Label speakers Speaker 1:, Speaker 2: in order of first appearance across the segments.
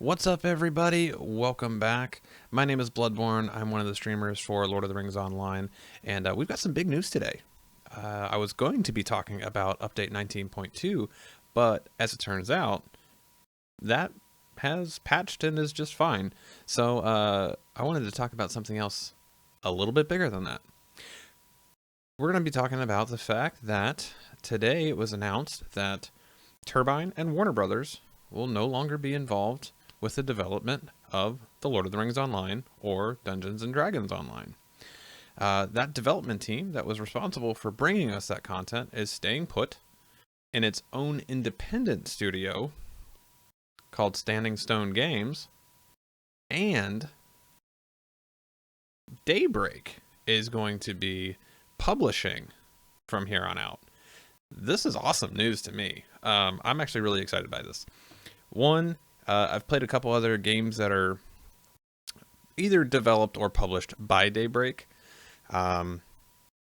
Speaker 1: What's up, everybody? Welcome back. My name is Bludborn. I'm one of the streamers for Lord of the Rings Online, and we've got some big news today. I was going to be talking about Update 19.2, but as it turns out, that has patched and is just fine. So I wanted to talk about something else a little bit bigger than that. We're going to be talking about the fact that today it was announced that Turbine and Warner Brothers will no longer be involved with the development of the Lord of the Rings Online or Dungeons and Dragons Online. That development team that was responsible for bringing us that content is staying put in its own independent studio called Standing Stone Games, and Daybreak is going to be publishing from here on out. This is awesome news to me. I'm actually really excited by this. One, I've played a couple other games that are either developed or published by Daybreak. And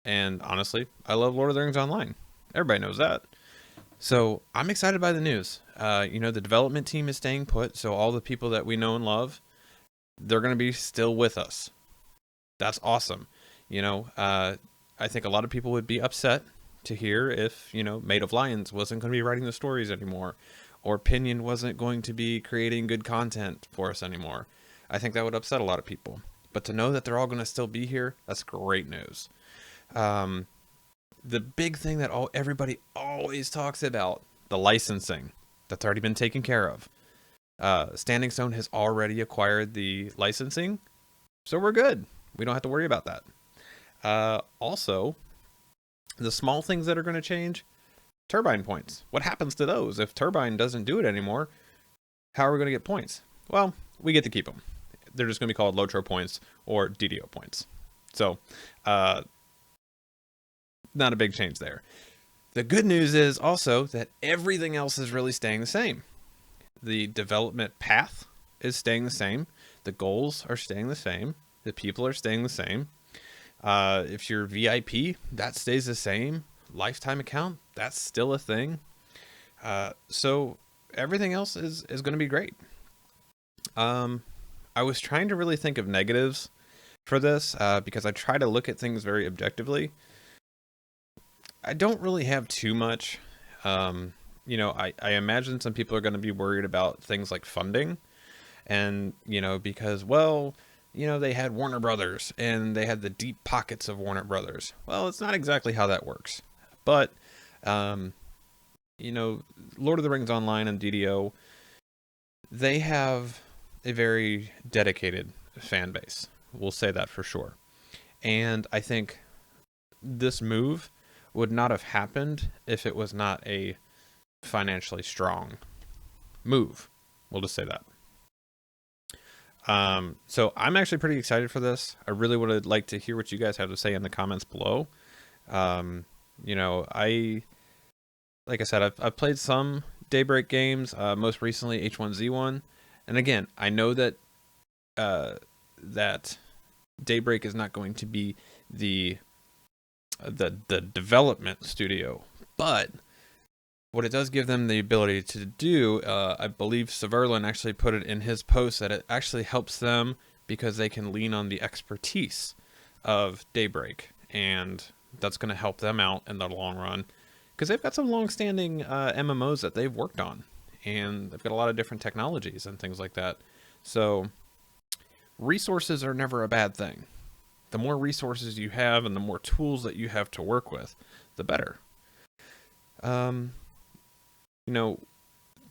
Speaker 1: honestly, I love Lord of the Rings Online. Everybody knows that. So I'm excited by the news. The development team is staying put, so all the people that we know and love, they're going to be still with us. That's awesome. I think a lot of people would be upset to hear if, Made of Lions wasn't going to be writing the stories anymore, or Pinion wasn't going to be creating good content for us anymore. I think that would upset a lot of people. But to know that they're all going to still be here, that's great news. The big thing that everybody always talks about, the licensing, that's already been taken care of. Standing Stone has already acquired the licensing, so we're good. We don't have to worry about that. Also, the small things that are going to change, Turbine points. What happens to those? If Turbine doesn't do it anymore, how are we going to get points? Well, we get to keep them. They're just going to be called LOTRO points or DDO points. So, not a big change there. The good news is also that everything else is really staying the same. The development path is staying the same. The goals are staying the same. The people are staying the same. If you're VIP, that stays the same. Lifetime account, that's still a thing. So everything else is going to be great. I was trying to really think of negatives for this because I try to look at things very objectively. I don't really have too much. I imagine some people are going to be worried about things like funding, and because they had Warner Brothers and they had the deep pockets of Warner Brothers. Well, it's not exactly how that works. But, Lord of the Rings Online and DDO, they have a very dedicated fan base. We'll say that for sure. And I think this move would not have happened if it was not a financially strong move. We'll just say that. So I'm actually pretty excited for this. I really would like to hear what you guys have to say in the comments below. Like I said, I've played some Daybreak games, most recently H1Z1. And again, I know that that Daybreak is not going to be the development studio, but what it does give them the ability to do, I believe Severlin actually put it in his post, that it actually helps them because they can lean on the expertise of Daybreak, and that's going to help them out in the long run because they've got some long-standing MMOs that they've worked on, and they've got a lot of different technologies and things like that. So resources are never a bad thing. The more resources you have and the more tools that you have to work with, the better.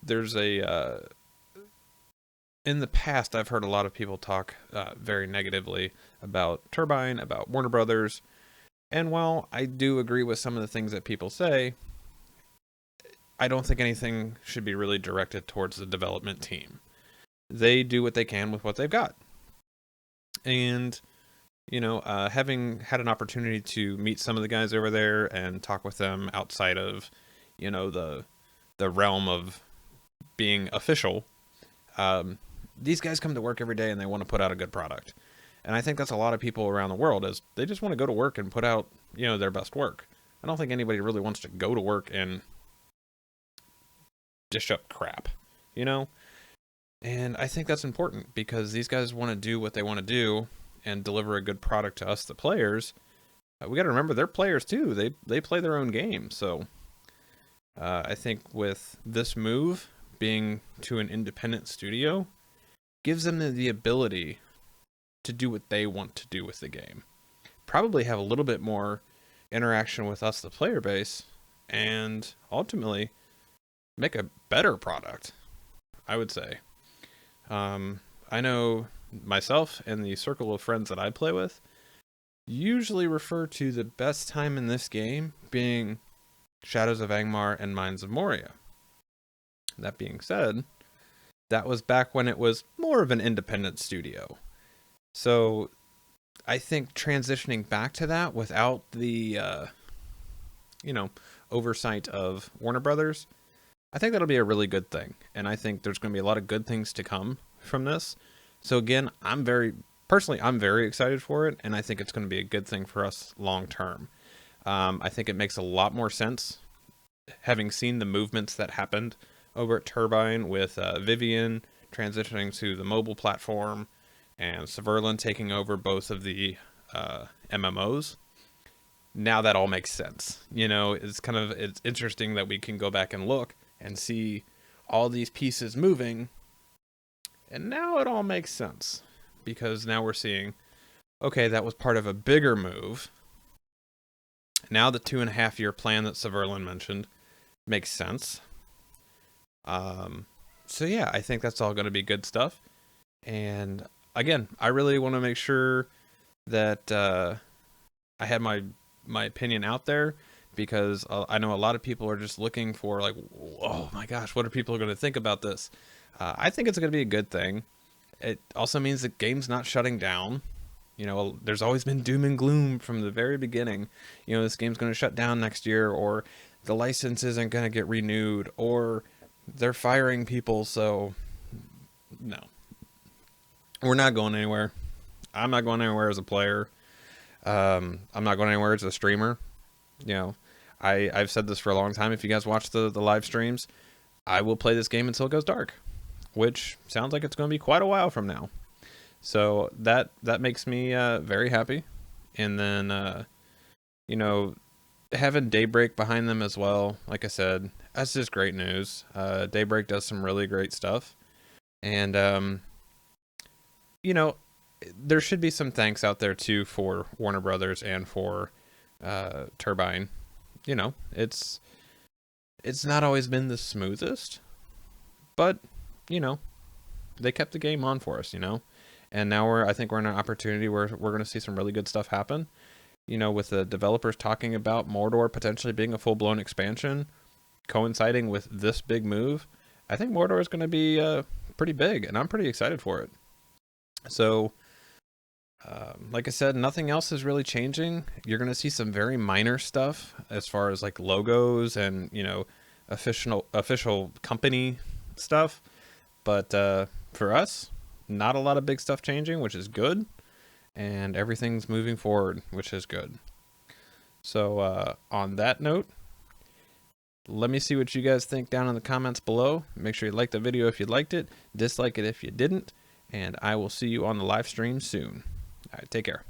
Speaker 1: There's in the past, I've heard a lot of people talk very negatively about Turbine, about Warner Brothers. And while I do agree with some of the things that people say, I don't think anything should be really directed towards the development team. They do what they can with what they've got. And, having had an opportunity to meet some of the guys over there and talk with them outside of, the realm of being official, these guys come to work every day and they want to put out a good product. And I think that's a lot of people around the world, is they just want to go to work and put out, their best work. I don't think anybody really wants to go to work and dish up crap, And I think that's important because these guys want to do what they want to do and deliver a good product to us, the players. We got to remember they're players too. They play their own game. So I think with this move being to an independent studio, gives them the ability to do what they want to do with the game. Probably have a little bit more interaction with us, the player base, and ultimately make a better product, I would say. I know myself and the circle of friends that I play with usually refer to the best time in this game being Shadows of Angmar and Mines of Moria. That being said, that was back when it was more of an independent studio. So I think transitioning back to that without the, oversight of Warner Brothers, I think that'll be a really good thing. And I think there's going to be a lot of good things to come from this. So again, I'm very excited for it. And I think it's going to be a good thing for us long term. I think it makes a lot more sense having seen the movements that happened over at Turbine with Vivian transitioning to the mobile platform and Severlin taking over both of the MMOs. Now that all makes sense. It's interesting that we can go back and look and see all these pieces moving. And now it all makes sense because now we're seeing, okay, that was part of a bigger move. Now the 2.5-year plan that Severlin mentioned makes sense. So yeah, I think that's all going to be good stuff. And again, I really want to make sure that I have my opinion out there because I know a lot of people are just looking for like, oh my gosh, what are people going to think about this? I think it's going to be a good thing. It also means the game's not shutting down. There's always been doom and gloom from the very beginning. This game's going to shut down next year, or the license isn't going to get renewed, or they're firing people. So no, we're not going anywhere. I'm not going anywhere as a player. I'm not going anywhere as a streamer. I've said this for a long time. If you guys watch the live streams, I will play this game until it goes dark, which sounds like it's going to be quite a while from now. So that makes me very happy. And then, having Daybreak behind them as well, like I said, that's just great news. Daybreak does some really great stuff. And, there should be some thanks out there too for Warner Brothers and for Turbine. It's not always been the smoothest, but they kept the game on for us, and now I think we're in an opportunity where we're going to see some really good stuff happen. With the developers talking about Mordor potentially being a full-blown expansion, coinciding with this big move, I think Mordor is going to be pretty big, and I'm pretty excited for it. So, like I said, nothing else is really changing. You're going to see some very minor stuff as far as like logos and, official company stuff. But for us, not a lot of big stuff changing, which is good. And everything's moving forward, which is good. So on that note, let me see what you guys think down in the comments below. Make sure you like the video if you liked it, dislike it if you didn't, and I will see you on the live stream soon. All right, take care.